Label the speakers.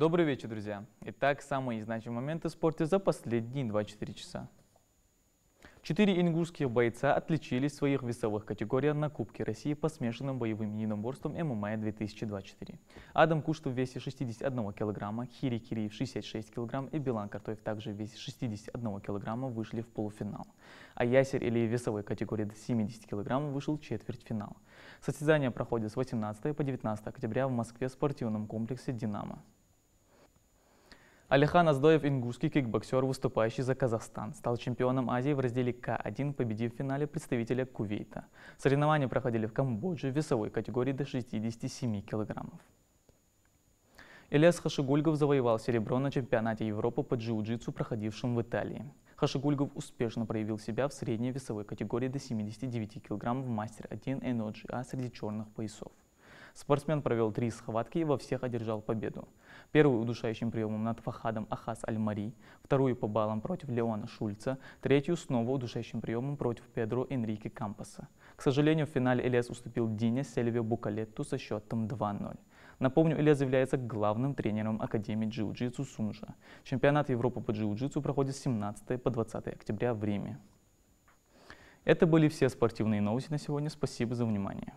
Speaker 1: Добрый вечер, друзья! Итак, самые значимые моменты в спорте за последние 24 часа. 4 ингушских бойца отличились в своих весовых категориях на Кубке России по смешанным боевым единоборствам ММА 2024. Адам Куштов в весе 61 кг, Хири Кириев 66 кг и Билан Картоев также в весе 61 кг вышли в полуфинал. А Ясир Илиев в весовой категории до 70 кг вышел в четвертьфинал. Состязания проходят с 18 по 19 октября в Москве в спортивном комплексе «Динамо». Алихан Аздоев, ингушский кикбоксер, выступающий за Казахстан, стал чемпионом Азии в разделе К1, победив в финале представителя Кувейта. Соревнования проходили в Камбодже в весовой категории до 67 килограммов. Ильяс Хашигульгов завоевал серебро на чемпионате Европы по джиу-джитсу, проходившем в Италии. Хашигульгов успешно проявил себя в средней весовой категории до 79 кг в Мастер-1 НОГА среди черных поясов. Спортсмен провел 3 схватки и во всех одержал победу. Первую удушающим приемом над Фахадом Ахас Аль-Мари, вторую по баллам против Леона Шульца, третью снова удушающим приемом против Педро Энрике Кампоса. К сожалению, в финале Ильяс уступил Дине Сельвио Букалетту со счетом 2-0. Напомню, Ильяс является главным тренером Академии джиу-джитсу Сунжа. Чемпионат Европы по джиу-джитсу проходит с 17 по 20 октября в Риме. Это были все спортивные новости на сегодня. Спасибо за внимание.